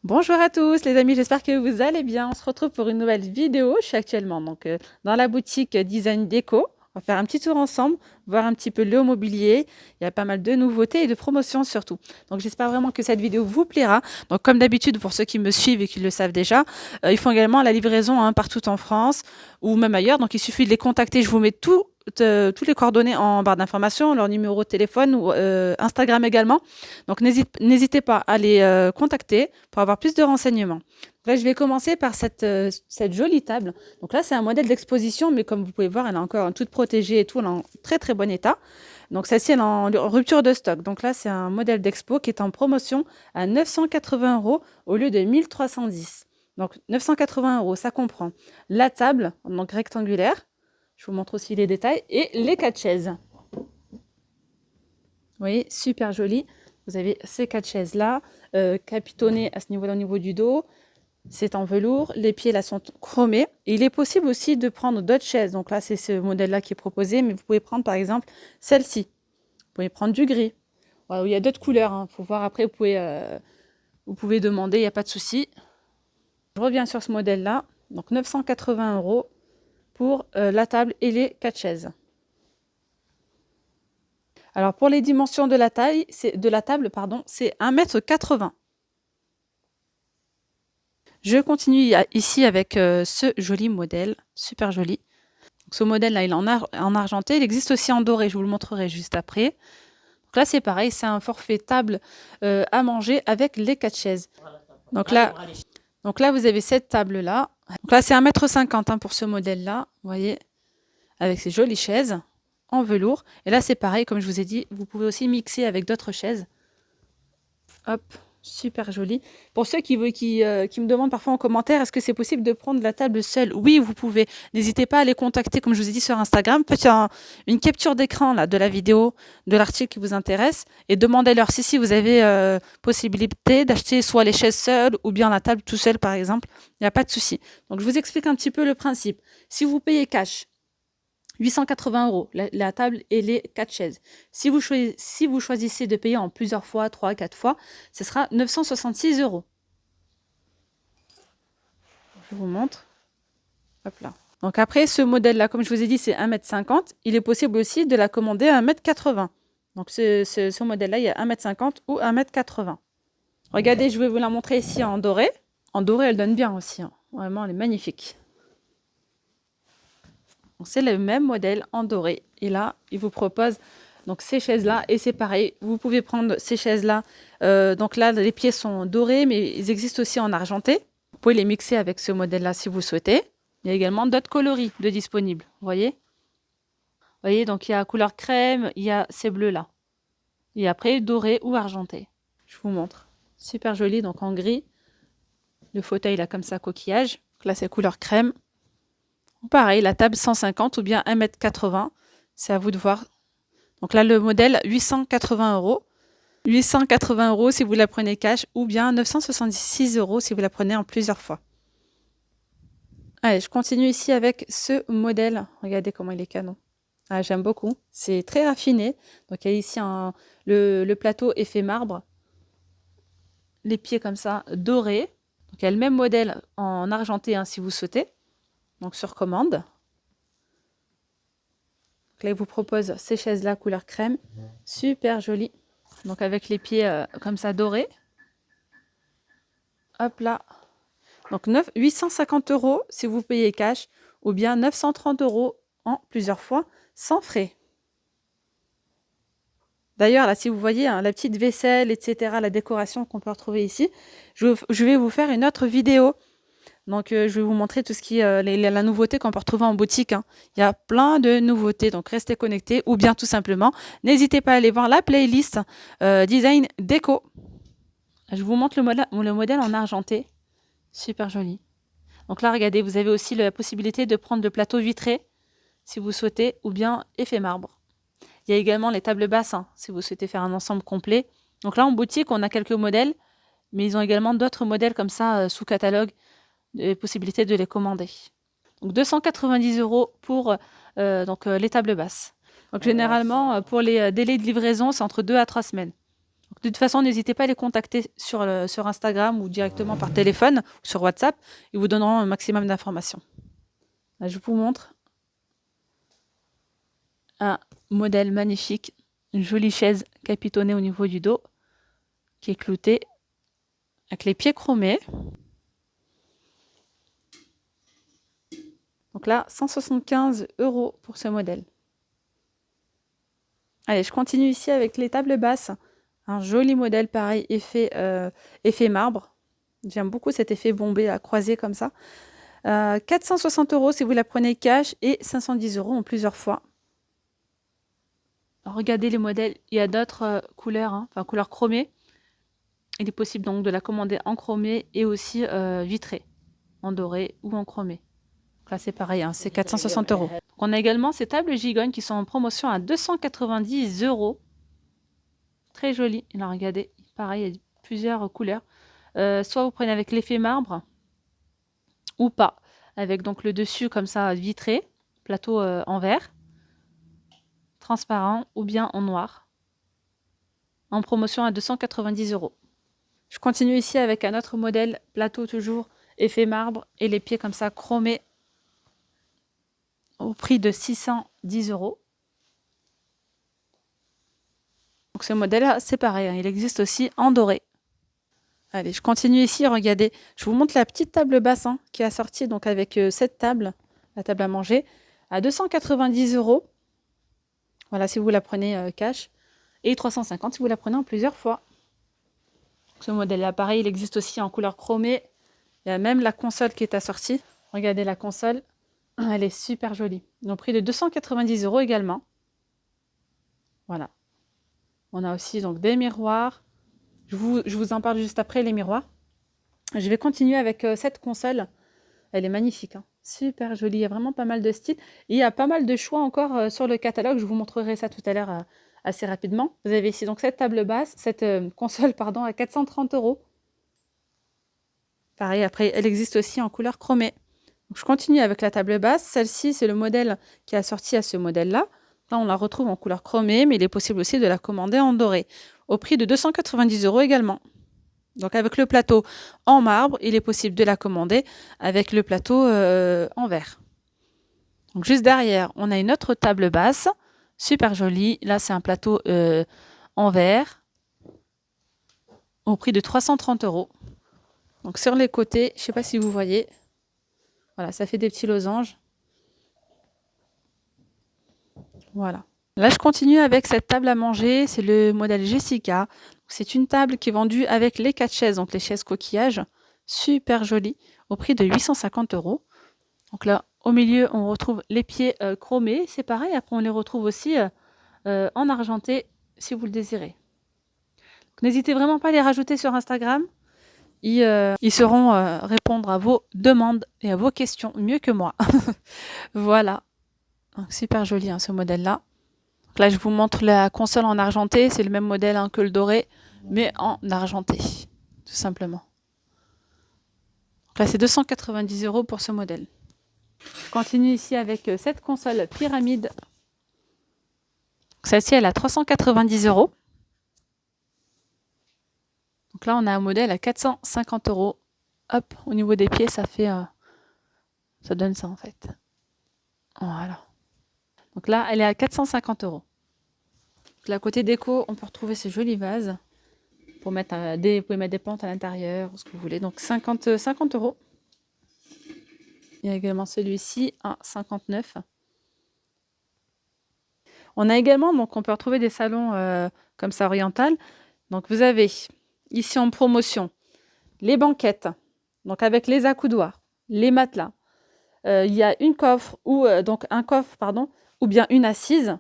Bonjour à tous les amis, j'espère que vous allez bien. On se retrouve pour une nouvelle vidéo. Je suis actuellement dans la boutique Design Déco. On va faire un petit tour ensemble, voir un petit peu le mobilier. Il y a pas mal de nouveautés et de promotions surtout. Donc j'espère vraiment que cette vidéo vous plaira. Donc comme d'habitude, pour ceux qui me suivent et qui le savent déjà, ils font également la livraison partout en France ou même ailleurs. Donc il suffit de les contacter. Je vous mets tous les coordonnées en barre d'information, leur numéro de téléphone ou Instagram également. Donc n'hésitez pas à les contacter pour avoir plus de renseignements. Là, je vais commencer par cette jolie table. Donc là, c'est un modèle d'exposition, mais comme vous pouvez voir, elle est encore toute protégée et tout, elle est en très très bon état. Donc celle-ci, elle est en rupture de stock. Donc là, c'est un modèle d'expo qui est en promotion à 980 € au lieu de 1310. Donc 980 €, ça comprend la table, donc rectangulaire. Je vous montre aussi les détails et les 4 chaises. Vous voyez, super joli. Vous avez ces 4 chaises là, capitonnées à ce niveau-là au niveau du dos. C'est en velours, les pieds là sont chromés. Et il est possible aussi de prendre d'autres chaises. Donc là, c'est ce modèle-là qui est proposé, mais vous pouvez prendre par exemple celle-ci. Vous pouvez prendre du gris. Voilà, il y a d'autres couleurs. Il faut voir après, vous pouvez demander, il n'y a pas de souci. Je reviens sur ce modèle-là. Donc 980 € pour la table et les 4 chaises. Alors pour les dimensions de la table, c'est 1,80 m. Je continue ici avec ce joli modèle, super joli. Donc, ce modèle-là, il est en argenté. Il existe aussi en doré, je vous le montrerai juste après. Donc là, c'est pareil, c'est un forfait table à manger avec les 4 chaises. Donc là, vous avez cette table-là. Donc là, c'est 1,50 m pour ce modèle-là, vous voyez, avec ces jolies chaises en velours. Et là, c'est pareil, comme je vous ai dit, vous pouvez aussi mixer avec d'autres chaises. Hop, super joli. Pour ceux qui me demandent parfois en commentaire, est-ce que c'est possible de prendre la table seule? Oui, vous pouvez. N'hésitez pas à les contacter, comme je vous ai dit, sur Instagram. Faites une capture d'écran là de la vidéo, de l'article qui vous intéresse, et demandez-leur si vous avez possibilité d'acheter soit les chaises seules ou bien la table tout seul, par exemple. Il n'y a pas de souci. Donc, je vous explique un petit peu le principe. Si vous payez cash, 880 € la table et les 4 chaises. Si vous choisissez de payer en plusieurs fois, 3, 4 fois, ce sera 966 €. Je vous montre. Hop là. Donc après, ce modèle-là, comme je vous ai dit, c'est 1,50 m. Il est possible aussi de la commander à 1,80 m. Donc ce modèle-là, il y a 1,50 m ou 1,80 m. Regardez, je vais vous la montrer ici en doré. En doré, elle donne bien aussi. Vraiment, elle est magnifique. C'est le même modèle en doré. Et là, il vous propose donc ces chaises-là. Et c'est pareil, vous pouvez prendre ces chaises-là. Donc là, les pieds sont dorés, mais ils existent aussi en argenté. Vous pouvez les mixer avec ce modèle-là si vous souhaitez. Il y a également d'autres coloris de disponibles. Vous voyez, donc il y a couleur crème, il y a ces bleus-là. Et après, doré ou argenté. Je vous montre. Super joli, donc en gris. Le fauteuil, là, comme ça, coquillage. Donc là, c'est couleur crème. Pareil, la table 150 ou bien 1,80 m. C'est à vous de voir. Donc là, le modèle, 880 €. 880 € si vous la prenez cash ou bien 966 € si vous la prenez en plusieurs fois. Allez, je continue ici avec ce modèle. Regardez comment il est canon. Ah, j'aime beaucoup. C'est très raffiné. Donc il y a ici le plateau effet marbre. Les pieds comme ça, dorés. Donc il y a le même modèle en argenté si vous souhaitez. Donc sur commande. Donc là, il vous propose ces chaises-là couleur crème. Super joli. Donc avec les pieds comme ça dorés. Hop là. Donc 850 € si vous payez cash ou bien 930 € en plusieurs fois sans frais. D'ailleurs, là, si vous voyez la petite vaisselle, etc., la décoration qu'on peut retrouver ici, je vais vous faire une autre vidéo. Donc, je vais vous montrer tout ce qui est la nouveauté qu'on peut retrouver en boutique. Il y a plein de nouveautés, donc restez connectés ou bien tout simplement, n'hésitez pas à aller voir la playlist Design Déco. Je vous montre le modèle en argenté. Super joli. Donc là, regardez, vous avez aussi la possibilité de prendre le plateau vitré, si vous souhaitez, ou bien effet marbre. Il y a également les tables basses, si vous souhaitez faire un ensemble complet. Donc là, en boutique, on a quelques modèles, mais ils ont également d'autres modèles comme ça, sous catalogue, des possibilités de les commander. Donc 290 € pour les tables basses. Donc généralement, pour les délais de livraison, c'est entre 2 à 3 semaines. Donc De toute façon, n'hésitez pas à les contacter sur Instagram ou directement par téléphone ou sur WhatsApp. Ils vous donneront un maximum d'informations. Là, je vous montre un modèle magnifique, une jolie chaise capitonnée au niveau du dos qui est cloutée avec les pieds chromés. Donc là, 175 € pour ce modèle. Allez, je continue ici avec les tables basses. Un joli modèle, pareil, effet marbre. J'aime beaucoup cet effet bombé à croiser comme ça. 460 € si vous la prenez cash et 510 € en plusieurs fois. Regardez les modèles, il y a d'autres couleurs, hein, enfin couleur chromée. Il est possible donc de la commander en chromé et aussi vitrée, en doré ou en chromé. Donc là c'est pareil, hein, c'est 460 €. On a également ces tables gigognes qui sont en promotion à 290 €. Très jolies. Alors regardez, pareil, il y a plusieurs couleurs. Soit vous prenez avec l'effet marbre ou pas, avec donc le dessus comme ça vitré, plateau en verre, transparent ou bien en noir. En promotion à 290 €. Je continue ici avec un autre modèle, plateau toujours, effet marbre et les pieds comme ça chromés au prix de 610 €. Donc ce modèle-là, c'est pareil, hein, il existe aussi en doré. Allez, je continue ici, regardez, je vous montre la petite table basse hein, qui est assortie donc avec cette table, la table à manger, à 290 €. Voilà, si vous la prenez cash, et 350 € si vous la prenez en plusieurs fois. Ce modèle-là, pareil, il existe aussi en couleur chromée. Il y a même la console qui est assortie. Regardez la console, elle est super jolie. Au prix de 290 € également. Voilà. On a aussi donc des miroirs. Je vous en parle juste après, les miroirs. Je vais continuer avec cette console. Elle est magnifique, hein. Super jolie. Il y a vraiment pas mal de styles. Et il y a pas mal de choix encore sur le catalogue. Je vous montrerai ça tout à l'heure assez rapidement. Vous avez ici donc cette table basse, cette console pardon, à 430 €. Pareil, après, elle existe aussi en couleur chromée. Donc, je continue avec la table basse. Celle-ci, c'est le modèle qui est assorti à ce modèle-là. Là, on la retrouve en couleur chromée, mais il est possible aussi de la commander en doré, au prix de 290 € également. Donc, avec le plateau en marbre, il est possible de la commander avec le plateau en verre. Donc, juste derrière, on a une autre table basse, super jolie. Là, c'est un plateau en verre, au prix de 330 €. Donc, sur les côtés, je ne sais pas si vous voyez, voilà, ça fait des petits losanges. Voilà. Là, je continue avec cette table à manger. C'est le modèle Jessica. C'est une table qui est vendue avec les 4 chaises, donc les chaises coquillages. Super jolie, au prix de 850 €. Donc là, au milieu, on retrouve les pieds chromés. C'est pareil. Après, on les retrouve aussi en argenté, si vous le désirez. N'hésitez vraiment pas à les rajouter sur Instagram. Ils sauront répondre à vos demandes et à vos questions mieux que moi. Voilà. Donc, super joli hein, ce modèle-là. Là, je vous montre la console en argenté. C'est le même modèle hein, que le doré, mais en argenté, tout simplement. Donc là, c'est 290 € pour ce modèle. Je continue ici avec cette console pyramide. Celle-ci, elle a 390 €. Donc là, on a un modèle à 450 €. Hop, au niveau des pieds, ça fait, ça donne ça en fait. Voilà. Donc là, elle est à 450 €. Là, côté déco, on peut retrouver ce joli vase pour mettre vous pouvez mettre des plantes à l'intérieur, ce que vous voulez. Donc 50 €. Il y a également celui-ci à 59 €. On a également, donc on peut retrouver des salons comme ça oriental. Donc vous avez ici en promotion les banquettes, donc avec les accoudoirs, les matelas. Il y a une coffre ou donc un coffre pardon, ou bien une assise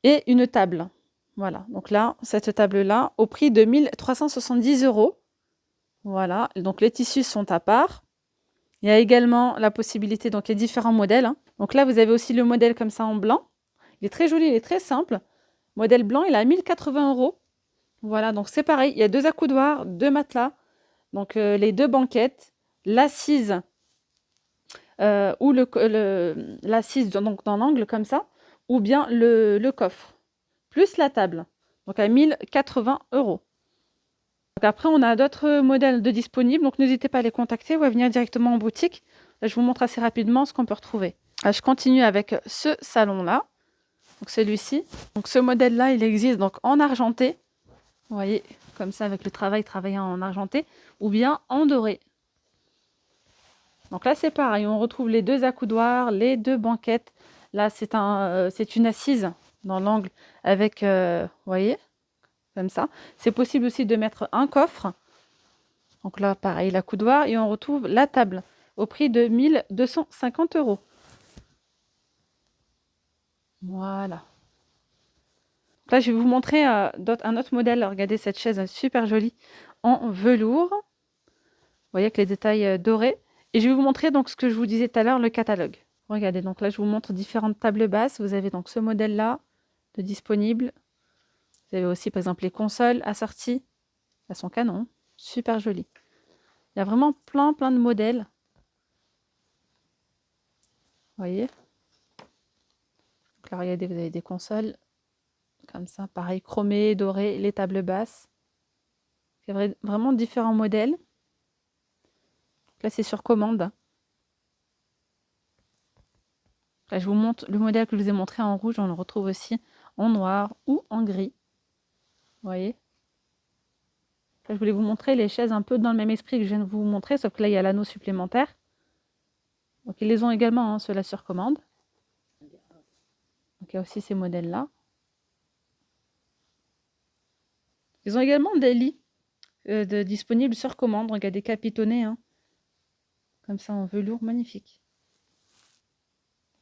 et une table. Voilà, donc là, cette table-là, au prix de 1370 €. Voilà, donc les tissus sont à part. Il y a également la possibilité, donc les différents modèles. Hein. Donc là, vous avez aussi le modèle comme ça en blanc. Il est très joli, il est très simple. Modèle blanc, il est à 1080 €. Voilà, donc c'est pareil. Il y a 2 accoudoirs, 2 matelas, donc les 2 banquettes, l'assise ou l'assise donc dans l'angle comme ça, ou bien le coffre, plus la table. Donc à 1080 €. Donc après, on a d'autres modèles de disponibles, donc n'hésitez pas à les contacter ou à venir directement en boutique. Là, je vous montre assez rapidement ce qu'on peut retrouver. Je continue avec ce salon-là, donc celui-ci. Donc ce modèle-là, il existe donc en argenté, vous voyez, comme ça avec le travaillé en argenté, ou bien en doré. Donc là, c'est pareil, on retrouve les deux accoudoirs, les deux banquettes. Là, c'est une assise dans l'angle avec, vous voyez, comme ça. C'est possible aussi de mettre un coffre. Donc là, pareil, l'accoudoir. Et on retrouve la table au prix de 1 250 €. Voilà. Donc là, je vais vous montrer un autre modèle. Regardez cette chaise super jolie en velours. Vous voyez avec les détails dorés. Et je vais vous montrer donc ce que je vous disais tout à l'heure, le catalogue. Regardez, donc là, je vous montre différentes tables basses. Vous avez donc ce modèle-là de disponible. Vous avez aussi, par exemple, les consoles assorties. Elles sont canon, super jolies. Il y a vraiment plein de modèles. Vous voyez? Donc là, regardez, vous avez des consoles comme ça, pareil, chromées, dorées, les tables basses. Il y a vraiment différents modèles. Là, c'est sur commande. Là, je vous montre le modèle que je vous ai montré en rouge. On le retrouve aussi en noir ou en gris. Vous voyez? Là, je voulais vous montrer les chaises un peu dans le même esprit que je viens de vous montrer, sauf que là, il y a l'anneau supplémentaire. Donc, ils les ont également, hein, ceux-là sur commande. Donc, il y a aussi ces modèles-là. Ils ont également des lits disponibles sur commande. Regardez, capitonnés, hein. Comme ça, en velours, magnifique.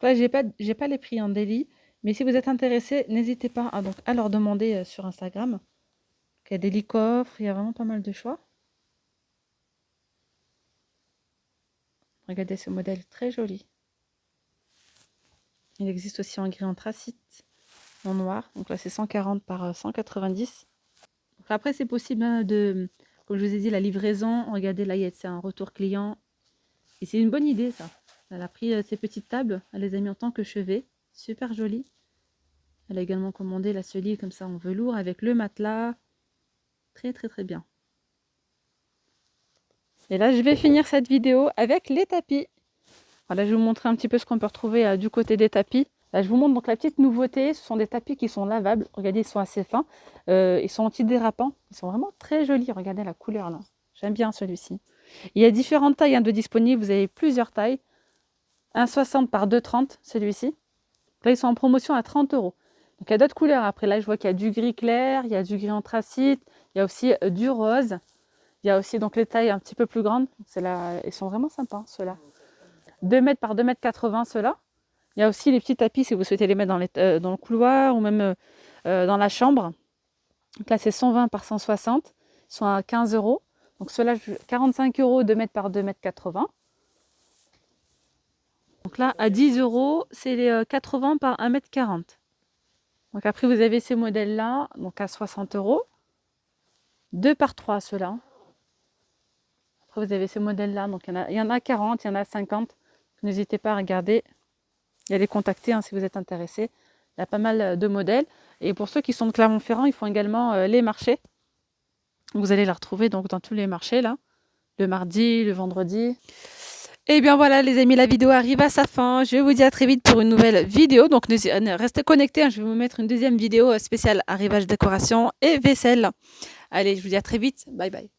Là, j'ai pas les prix en délit, mais si vous êtes intéressé, n'hésitez pas à leur demander sur Instagram. Il y a des lits coffres, il y a vraiment pas mal de choix. Regardez ce modèle très joli. Il existe aussi en gris anthracite, en noir. Donc là, c'est 140 par 190. Donc après, c'est possible hein, comme je vous ai dit, la livraison. Regardez, là, c'est un retour client. Et c'est une bonne idée, ça. Elle a pris ces petites tables, elle les a mis en tant que chevet. Super joli. Elle a également commandé là, ce lit comme ça en velours avec le matelas. Très bien. Et là, je vais finir cette vidéo avec les tapis. Voilà, je vais vous montrer un petit peu ce qu'on peut retrouver du côté des tapis. Là, je vous montre donc la petite nouveauté. Ce sont des tapis qui sont lavables. Regardez, ils sont assez fins. Ils sont anti-dérapants. Ils sont vraiment très jolis. Regardez la couleur là. J'aime bien celui-ci. Il y a différentes tailles de disponibles. Vous avez plusieurs tailles. 1,60 par 2,30 celui-ci. Là, ils sont en promotion à 30 €. Donc, il y a d'autres couleurs. Après, là, je vois qu'il y a du gris clair, il y a du gris anthracite, il y a aussi du rose. Il y a aussi donc les tailles un petit peu plus grandes. Ils sont vraiment sympas, ceux-là. 2 mètres par 2,80 m, ceux-là. Il y a aussi les petits tapis si vous souhaitez les mettre dans le couloir ou même dans la chambre. Donc là, c'est 120 par 160. Ils sont à 15 €. Donc, ceux-là, 45 €, 2 mètres par 2,80 m. Donc là, à 10 €, c'est les 80 par 1,40 m. Donc après, vous avez ces modèles-là, donc à 60 €. 2 par 3, ceux-là. Après, vous avez ces modèles-là. Donc il y en a 40, il y en a 50. N'hésitez pas à regarder et à les contacter hein, si vous êtes intéressé. Il y a pas mal de modèles. Et pour ceux qui sont de Clermont-Ferrand, ils font également les marchés. Vous allez les retrouver donc dans tous les marchés, là. Le mardi, le vendredi. Et bien voilà les amis, la vidéo arrive à sa fin. Je vous dis à très vite pour une nouvelle vidéo. Donc restez connectés, hein. Je vais vous mettre une deuxième vidéo spéciale arrivage, décoration et vaisselle. Allez, je vous dis à très vite. Bye bye.